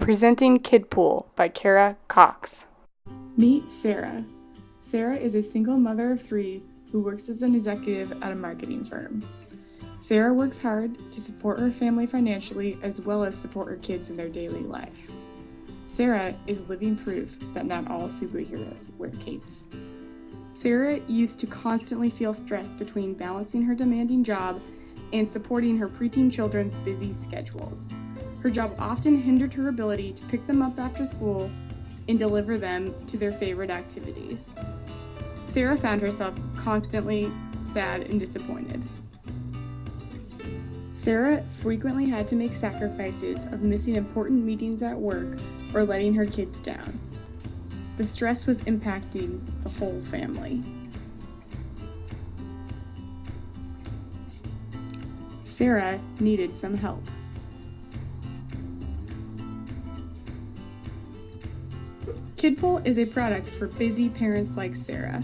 presenting KidPool by Kara Cox. Meet Sarah. Sarah is a single mother of 3 who works as an executive at a marketing firm. Sarah works hard to support her family financially as well as support her kids in their daily life. Sarah is living proof that not all superheroes wear capes. Sarah used to constantly feel stressed between balancing her demanding job and supporting her preteen children's busy schedules. Her job often hindered her ability to pick them up after school and deliver them to their favorite activities. Sarah found herself constantly sad and disappointed. Sarah frequently had to make sacrifices of missing important meetings at work or letting her kids down. The stress was impacting the whole family. Sarah needed some help. KidPool is a product for busy parents like Sarah.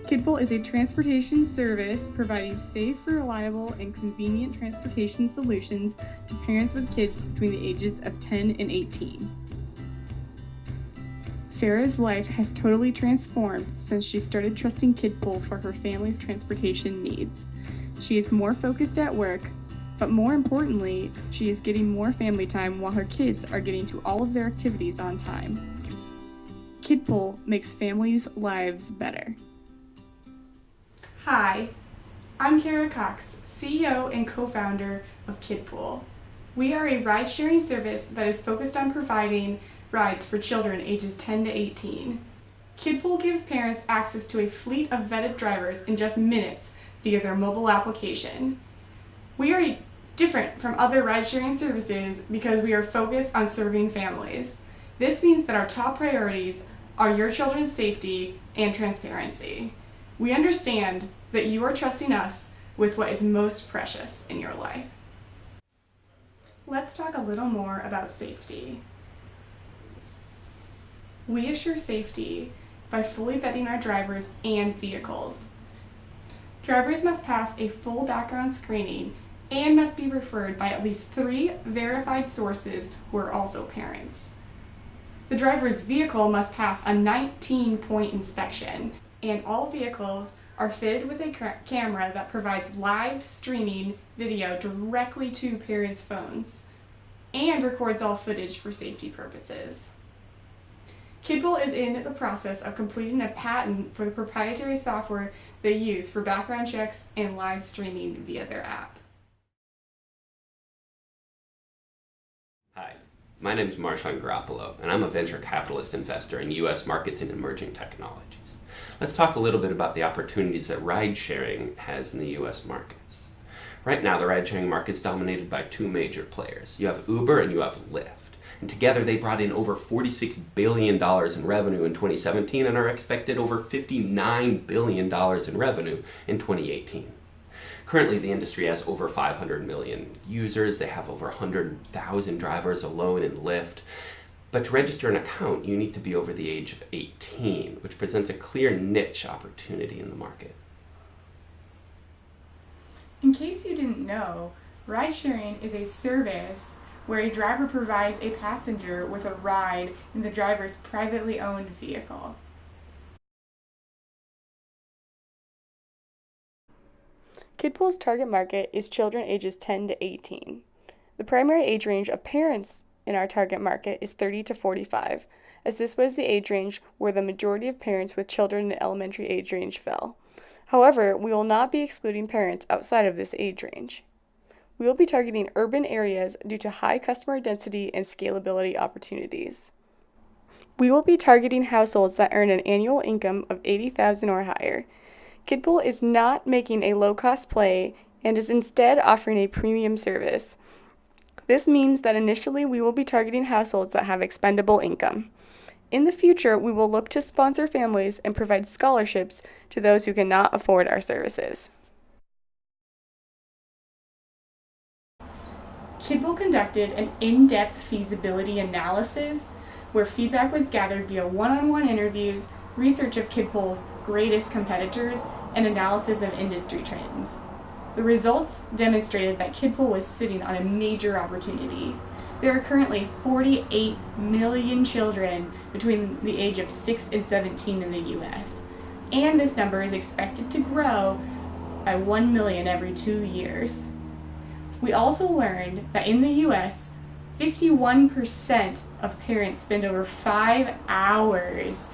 KidPool is a transportation service providing safe, reliable, and convenient transportation solutions to parents with kids between the ages of 10 and 18. Sarah's life has totally transformed since she started trusting KidPool for her family's transportation needs. She is more focused at work, but more importantly, she is getting more family time while her kids are getting to all of their activities on time. KidPool makes families' lives better. Hi, I'm Kara Cox, CEO and co-founder of KidPool. We are a ride-sharing service that is focused on providing rides for children ages 10 to 18. KidPool gives parents access to a fleet of vetted drivers in just minutes via their mobile application. We are different from other ride-sharing services because we are focused on serving families. This means that our top priorities are your children's safety and transparency. We understand that you are trusting us with what is most precious in your life. Let's talk a little more about safety. We assure safety by fully vetting our drivers and vehicles. Drivers must pass a full background screening and must be referred by at least 3 verified sources who are also parents. The driver's vehicle must pass a 19-point inspection, and all vehicles are fitted with a camera that provides live streaming video directly to parents' phones and records all footage for safety purposes. KidPool is in the process of completing a patent for the proprietary software they use for background checks and live streaming via their app. Hi, my name is Marshawn Garoppolo, and I'm a venture capitalist investor in U.S. markets and emerging technologies. Let's talk a little bit about the opportunities that ride-sharing has in the U.S. markets. Right now, the ride-sharing market is dominated by 2 major players. You have Uber and you have Lyft. And together they brought in over $46 billion in revenue in 2017 and are expected over $59 billion in revenue in 2018. Currently, the industry has over 500 million users. They have over 100,000 drivers alone in Lyft. But to register an account, you need to be over the age of 18, which presents a clear niche opportunity in the market. In case you didn't know, ride-sharing is a service where a driver provides a passenger with a ride in the driver's privately owned vehicle. KidPool's target market is children ages 10 to 18. The primary age range of parents in our target market is 30 to 45, as this was the age range where the majority of parents with children in the elementary age range fell. However, we will not be excluding parents outside of this age range. We will be targeting urban areas due to high customer density and scalability opportunities. We will be targeting households that earn an annual income of $80,000 or higher. KidPool is not making a low-cost play and is instead offering a premium service. This means that initially we will be targeting households that have expendable income. In the future, we will look to sponsor families and provide scholarships to those who cannot afford our services. KidPool conducted an in-depth feasibility analysis where feedback was gathered via one-on-one interviews, research of KidPool's greatest competitors, and analysis of industry trends. The results demonstrated that KidPool was sitting on a major opportunity. There are currently 48 million children between the age of 6 and 17 in the US, and this number is expected to grow by 1 million every 2 years. We also learned that in the US, 51% of parents spend over 5 hours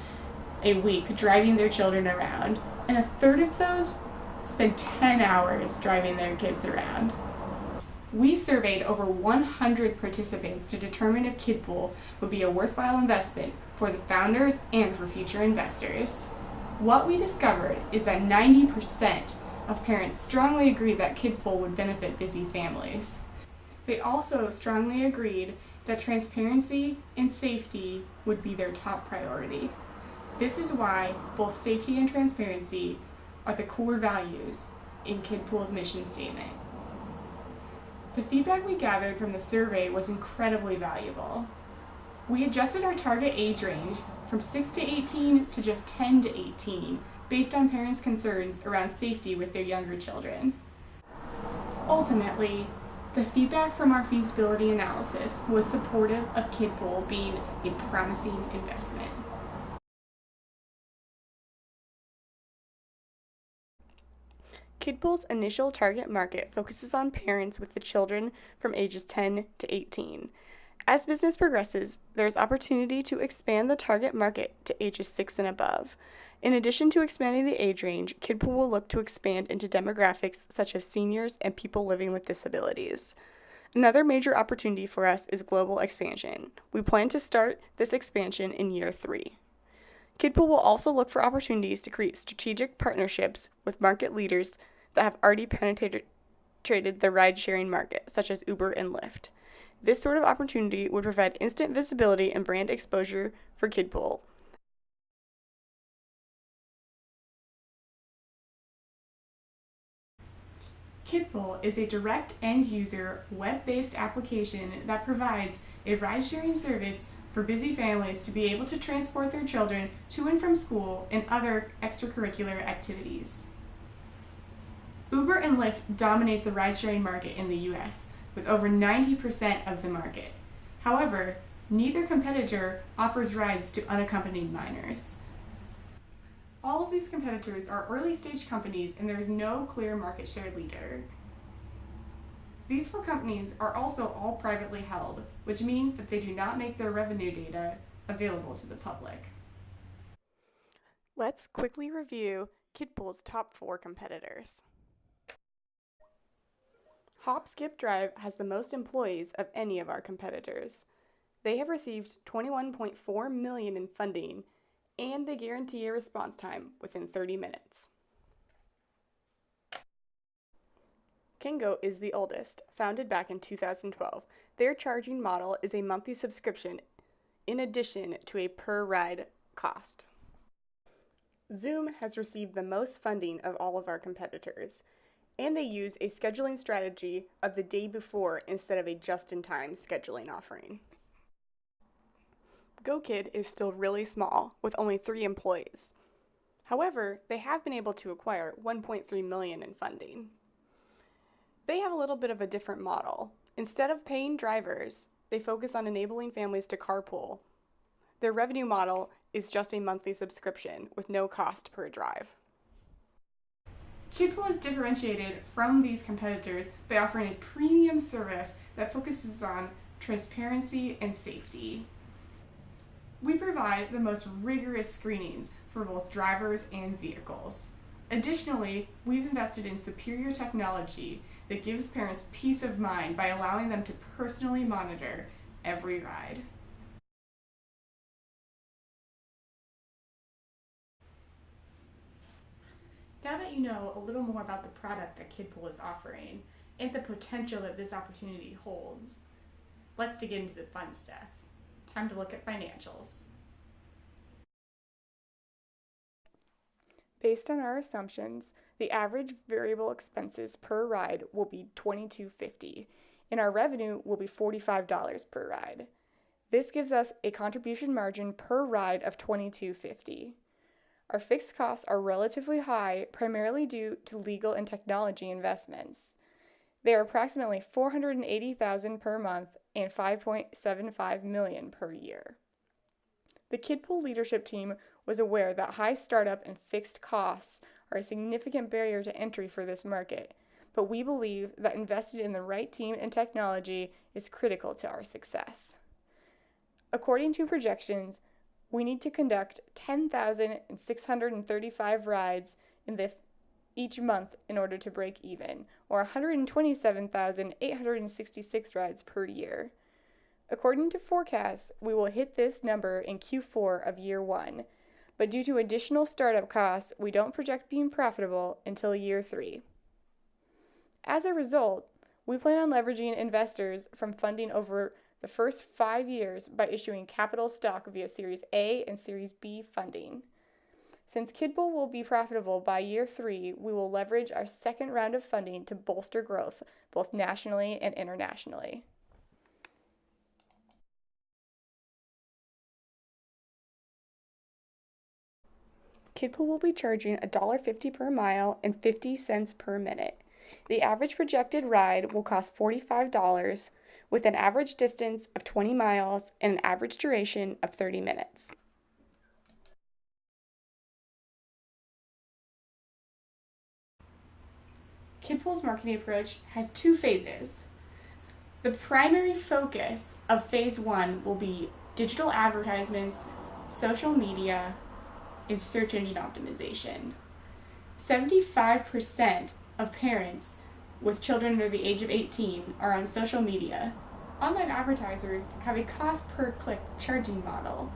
a week driving their children around, and a third of those spend 10 hours driving their kids around. We surveyed over 100 participants to determine if KidPool would be a worthwhile investment for the founders and for future investors. What we discovered is that 90% of parents strongly agreed that KidPool would benefit busy families. They also strongly agreed that transparency and safety would be their top priority. This is why both safety and transparency are the core values in KidPool's mission statement. The feedback we gathered from the survey was incredibly valuable. We adjusted our target age range from 6 to 18 to just 10 to 18 based on parents' concerns around safety with their younger children. Ultimately, the feedback from our feasibility analysis was supportive of KidPool being a promising investment. KidPool's initial target market focuses on parents with the children from ages 10 to 18. As business progresses, there is opportunity to expand the target market to ages 6 and above. In addition to expanding the age range, KidPool will look to expand into demographics such as seniors and people living with disabilities. Another major opportunity for us is global expansion. We plan to start this expansion in year 3. KidPool will also look for opportunities to create strategic partnerships with market leaders that have already penetrated the ride-sharing market, such as Uber and Lyft. This sort of opportunity would provide instant visibility and brand exposure for KidPool. KidPool is a direct end-user, web-based application that provides a ride-sharing service for busy families to be able to transport their children to and from school and other extracurricular activities. Uber and Lyft dominate the ride-sharing market in the US, with over 90% of the market. However, neither competitor offers rides to unaccompanied minors. All of these competitors are early-stage companies and there is no clear market share leader. These 4 companies are also all privately held, which means that they do not make their revenue data available to the public. Let's quickly review KidPool's top 4 competitors. Hop Skip Drive has the most employees of any of our competitors. They have received $21.4 million in funding, and they guarantee a response time within 30 minutes. Kingo is the oldest, founded back in 2012. Their charging model is a monthly subscription in addition to a per-ride cost. Zoom has received the most funding of all of our competitors, and they use a scheduling strategy of the day before instead of a just-in-time scheduling offering. GoKid is still really small, with only 3 employees. However, they have been able to acquire $1.3 million in funding. They have a little bit of a different model. Instead of paying drivers, they focus on enabling families to carpool. Their revenue model is just a monthly subscription with no cost per drive. KidPool is differentiated from these competitors by offering a premium service that focuses on transparency and safety. We provide the most rigorous screenings for both drivers and vehicles. Additionally, we've invested in superior technology that gives parents peace of mind by allowing them to personally monitor every ride. Now that you know a little more about the product that KidPool is offering and the potential that this opportunity holds, let's dig into the fun stuff. Time to look at financials. Based on our assumptions, the average variable expenses per ride will be $22.50, and our revenue will be $45 per ride. This gives us a contribution margin per ride of $22.50. Our fixed costs are relatively high, primarily due to legal and technology investments. They are approximately $480,000 per month, and $5.75 million per year. The KidPool leadership team was aware that high startup and fixed costs are a significant barrier to entry for this market, but we believe that invested in the right team and technology is critical to our success. According to projections, we need to conduct 10,635 rides each month in order to break even, or 127,866 rides per year. According to forecasts, we will hit this number in Q4 of year 1, but due to additional startup costs, we don't project being profitable until year 3. As a result, we plan on leveraging investors from funding over the first 5 years by issuing capital stock via Series A and Series B funding. Since KidPool will be profitable by year 3, we will leverage our second round of funding to bolster growth both nationally and internationally. KidPool will be charging $1.50 per mile and 50 cents per minute. The average projected ride will cost $45, with an average distance of 20 miles and an average duration of 30 minutes. KidPool's marketing approach has 2 phases. The primary focus of phase 1 will be digital advertisements, social media, and search engine optimization. 75% of parents with children under the age of 18 are on social media. Online advertisers have a cost per click charging model,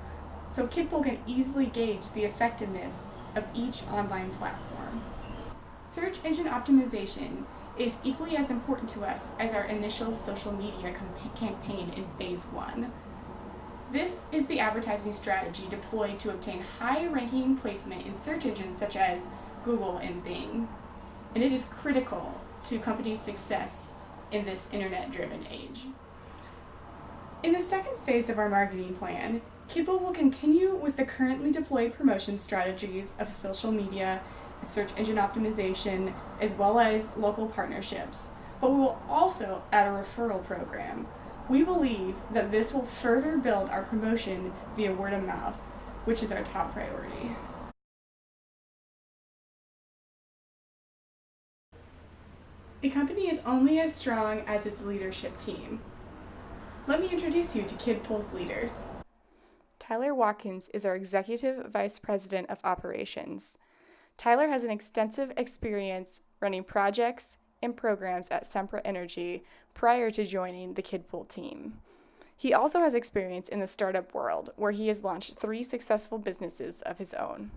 so KidPool can easily gauge the effectiveness of each online platform. Search engine optimization is equally as important to us as our initial social media campaign in phase 1. This is the advertising strategy deployed to obtain high-ranking placement in search engines such as Google and Bing, and it is critical to companies' success in this internet-driven age. In the second phase of our marketing plan, KidPool will continue with the currently deployed promotion strategies of social media and search engine optimization, as well as local partnerships, but we will also add a referral program. We believe that this will further build our promotion via word of mouth, which is our top priority. A company is only as strong as its leadership team. Let me introduce you to KidPool's leaders. Tyler Watkins is our Executive Vice President of Operations. Tyler has an extensive experience running projects and programs at Sempra Energy prior to joining the KidPool team. He also has experience in the startup world, where he has launched 3 successful businesses of his own.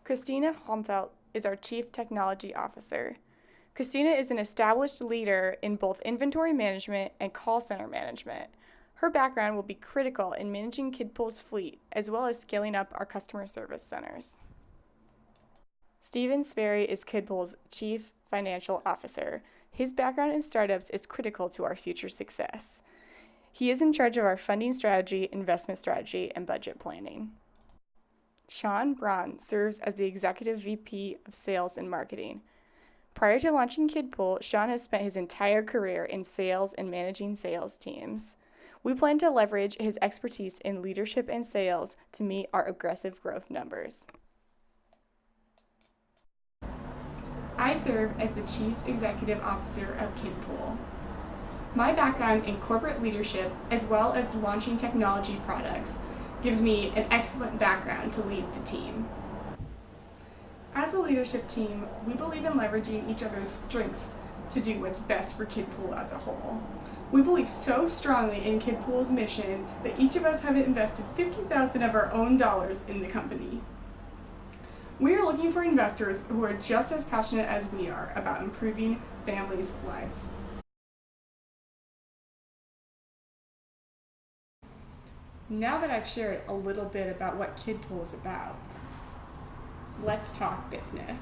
Christina Homfeld is our Chief Technology Officer. Christina is an established leader in both inventory management and call center management. Her background will be critical in managing KidPool's fleet, as well as scaling up our customer service centers. Steven Sperry is KidPool's Chief Financial Officer. His background in startups is critical to our future success. He is in charge of our funding strategy, investment strategy, and budget planning. Sean Braun serves as the Executive VP of Sales and Marketing. Prior to launching KidPool, Sean has spent his entire career in sales and managing sales teams. We plan to leverage his expertise in leadership and sales to meet our aggressive growth numbers. I serve as the Chief Executive Officer of KidPool. My background in corporate leadership, as well as launching technology products, gives me an excellent background to lead the team. As a leadership team, we believe in leveraging each other's strengths to do what's best for KidPool as a whole. We believe so strongly in KidPool's mission that each of us have invested $50,000 of our own dollars in the company. We are looking for investors who are just as passionate as we are about improving families' lives. Now that I've shared a little bit about what KidPool is about, let's talk business.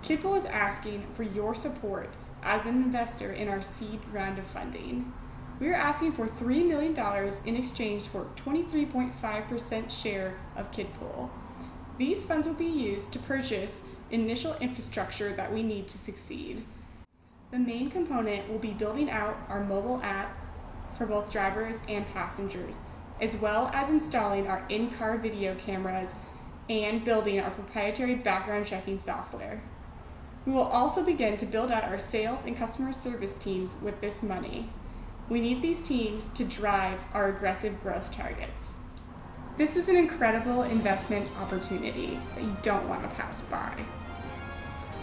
KidPool is asking for your support as an investor in our seed round of funding. We are asking for $3 million in exchange for 23.5% share of KidPool. These funds will be used to purchase initial infrastructure that we need to succeed. The main component will be building out our mobile app for both drivers and passengers, as well as installing our in-car video cameras and building our proprietary background checking software. We will also begin to build out our sales and customer service teams with this money. We need these teams to drive our aggressive growth targets. This is an incredible investment opportunity that you don't want to pass by.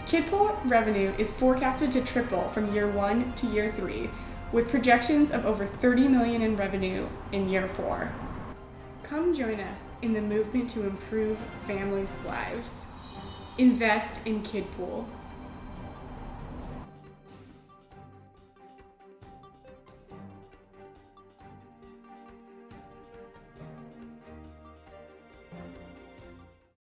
KidPool revenue is forecasted to triple from year 1 to year 3, with projections of over $30 million in revenue in year 4. Come join us in the movement to improve families' lives. Invest in KidPool.